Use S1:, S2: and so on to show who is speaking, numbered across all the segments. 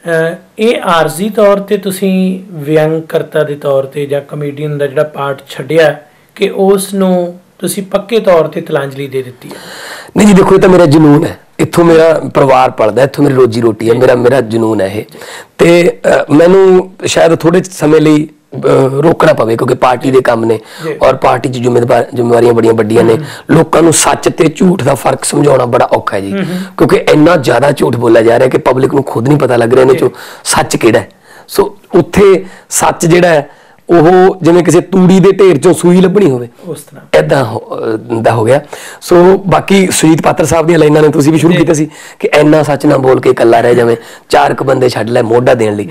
S1: ये आरजी तौर पर तुसीं व्यंगकर्ता के तौर पर जां कमेडियन का जिहड़ा पार्ट छड्डिया कि उस नूं तुसीं पक्के तौर पर तिलांजलि दे दी है?
S2: नहीं जी, देखो ये तो मेरा जुनून है, इत्थों मेरा परिवार पलदा, इत्थों मेरी रोजी रोटी है, मेरा जुनून है ये। तो मैनू शायद थोड़े समय लिए रोकना पवे क्योंकि पार्टी के काम ने और पार्टी जिम्मेवारियां बड़ियां वड्डियां ने। लोगों को सच ते झूठ का फर्क समझाना बड़ा औखा है जी, क्योंकि इन्ना ज़्यादा झूठ बोलिया जा रहा है कि पब्लिक को खुद नहीं पता लग रहा इन्हें सच किहड़ा है। सो उत्थे सच जिहड़ा है वो जिवें किसी तूड़ी के ढेर चों सूई लभनी होवे इदां हो गया। सो बाकी सुजीत पात्र साहब दी लाइनां ने तुसीं भी शुरू कीता सी कि इन्ना सच ना बोल के कल्ला रह जावें, 4 क बंदे छड्ड लै मोढा देण लई।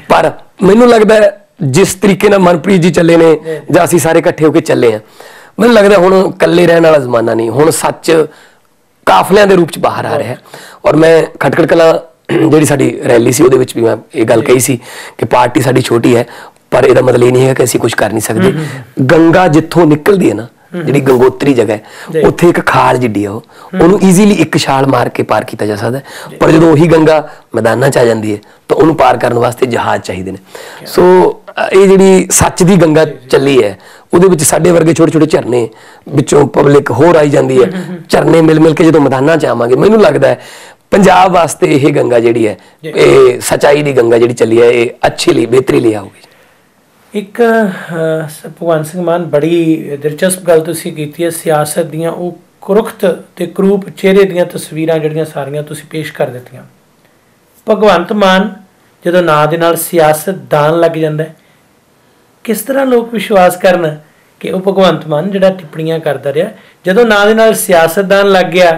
S2: पर मैनूं लगदा है जिस तरीके नाल मनप्रीत जी चले ने जां असीं सारे इकट्ठे होकर चले हैं, मैनूं लगदा हुण कल्ले रहण वाला जमाना नहीं, हुण सच काफलियां दे रूप च बाहर आ रहा है। और मैं खटखड़ कलां जिहड़ी साडी रैली सी उहदे विच भी मैं ये गल कही सी कि पार्टी साडी छोटी है पर यह मतलब ये नहीं है कि असीं कुछ कर नहीं सकते। गंगा जिथों निकलती है ना, जी गंगोत्री जगह है, उत्थे एक खाल जिड्डी है, उन्होंने ईजीली एक छाल मार के पार किया जा सकता है। पर जो उही गंगा मैदानां च आ जाती है तो उन्होंने पार करने वास्ते जहाज चाहिए ने। सो ये जी सच की गंगा चली है, वो साडे वर्गे छोटे छोटे झरने विचों पब्लिक होर आई जाती है, झरने मिल मिल के जो मैदानां च आवांगे, मैनूं लगदा है पंजाब वास्ते यह गंगा जिहड़ी है, ये सच्चाई की गंगा जिहड़ी चली है, ये अच्छे लिए बेहतरी लिए आऊगी।
S1: एक भगवंत सिंह मान बड़ी दिलचस्प गल तुसीं कीती है, सियासत दियां वो कुरुख्त ते करूप चेहरे दियां तस्वीरां जिहड़ियां सारियां तुसीं पेश कर दित्तियां। भगवंत मान जदों नां दे नाल सियासतदान लग जांदा है, किस तरह लोग विश्वास करन कि वो भगवंत मान जिहड़ा टिप्पणियां करदा रहा, जदों नां दे नाल सियासतदान लग गया,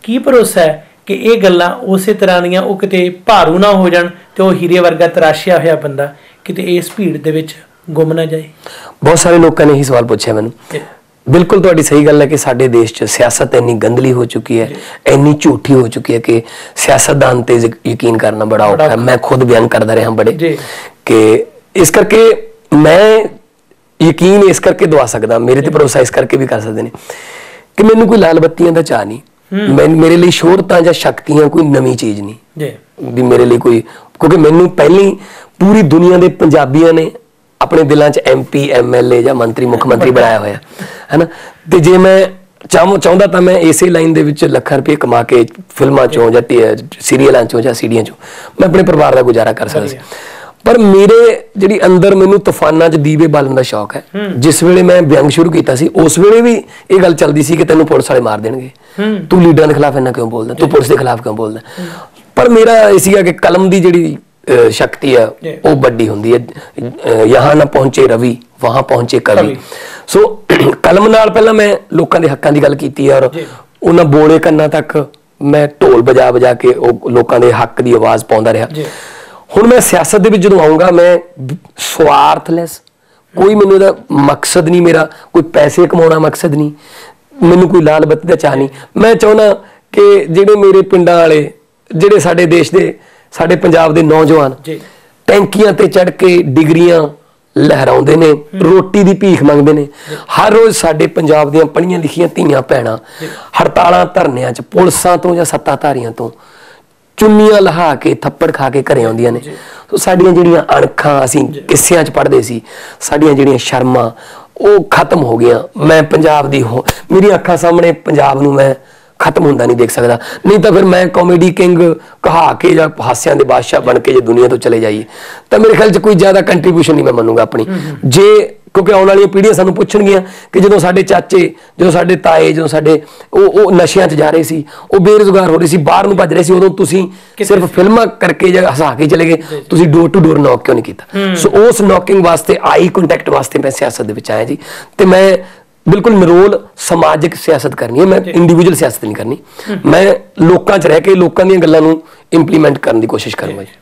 S1: की भरोसा है कि ये गल्लां उस तरह दियां वो किते भारू ना हो जाण ते वो हीरे वर्गा तराशिया होया बंदा किते इस भीड़ दे विच गुम ना जाए? बहुत
S2: सारे लोगों ने यही सवाल पूछा मैंने। बिल्कुल तुहाडी सही गल है कि साडे देश च सियासत इन्नी गंदली हो चुकी है, इन्नी झूठी हो चुकी है कि सियासतदान ते यकीन करना बड़ा औखा है। मैं खुद बयान करता रहा बड़े कि इस करके मैं यकीन इस करके दवा सकदा, मेरे ते भरोसा इस करके भी कर सकते हैं कि मैनूं कोई लाल बत्तियां दा चाह नहीं, मेरे लिए शोहरतां जां शक्तियां कोई नवीं चीज़ नहीं भी मेरे लिए कोई, क्योंकि मैनूं पहली पूरी दुनिया के पंजाबियों ने अपने दिलों च MP MLA या मंत्री मुख्यमंत्री बनाया होया है ना। तो जे मैं चाहता तो मैं इस लाइन दे विच लाखां रुपये कमा के फिल्मां चों जां सीरीयलां चों जां सीडियां चों मैं अपने परिवार का गुजारा कर सकदा। पर मेरे जिहड़ी अंदर मैनूं तूफानां च दीवे बालन का शौक है। जिस वेले मैं व्यंग शुरू किया सी उस वेले भी ये गल चलती सी कि तैनूं पुलिस वाले मार देणगे, तू लीडरां दे खिलाफ इन्ना क्यों बोलदा, तू पुलिस के खिलाफ क्यों बोलदा। पर मेरा ये सीगा कि कलम की जिहड़ी शक्ति है वो बड़ी होंदी है, यहाँ ना पहुंचे रवि वहां पहुंचे कवि। सो कलम नाल पहला मैं लोगों के हकों की गल की है और उन्होंने बोले कन्ना तक मैं ढोल बजा बजा के लोगों के हक की आवाज़ पाउंदा रहा। हुण मैं सियासत दे विच जदों आऊँगा मैं स्वार्थलैस, कोई मैनूं इहदा मकसद नहीं, मेरा कोई पैसे कमाउणा मकसद नहीं, मैनूं कोई लाल बत्ती दा चाह नहीं। मैं चाहुंदा कि जिहड़े मेरे पिंडां वाले जिहड़े साडे देश दे साडे पंजाब दे नौजवान टैंकियां ते चढ़ के डिग्रियां लहराउंदे ने, रोटी दी भीख मंगदे ने, हर रोज़ साडे पंजाब दियां पढ़ियां लिखियां धीआं भैणां हड़तालां धरनियां च पुलिसां तो जां सत्ताधारियां तो चुन्नियां लहा के थप्पड़ खा के घरें आउंदियां ने। तो साडियां जिहड़ियां अणखां असीं किस्सियां च पढ़दे सी, साडियां जिहड़ियां शर्मां वो खत्म हो गईयां। मैं पंजाब दी मेरी अखां सामने पंजाब नूं मैं खत्म होंदा नहीं देख सकता, नहीं तो फिर मैं कॉमेडी किंग कहा के या हास्यां दे बादशाह बन के जो दुनिया तो चले जाइए तो मेरे ख्याल च कोई ज़्यादा कंट्रीब्यूशन नहीं मैं मनूंगा अपनी। जे क्योंकि आने वाली पीढ़ियां सानूं पुछणगियां कि जो साडे चाचे जो साडे ताए जो साडे वो नशियां च जा रहे सी, वो बेरोजगार हो रहे सी, बाहर नूं भज रहे सी, उदों तुसीं सिर्फ फिल्मां करके या हसा के चले गए, तुसीं डोर टू डोर नॉक क्यों नहीं कीता। सो उस नॉकिंग वास्ते आई कॉन्टैक्ट वास्ते मैं सियासत दे विच आया जी। तो मैं बिल्कुल निरोल समाजिक सियासत करनी है, मैं इंडिविजुअल सियासत नहीं करनी, मैं लोकां च रह के लोकां दीयां गल्लां नूं इंप्लीमेंट करने की कोशिश करूँगा जी।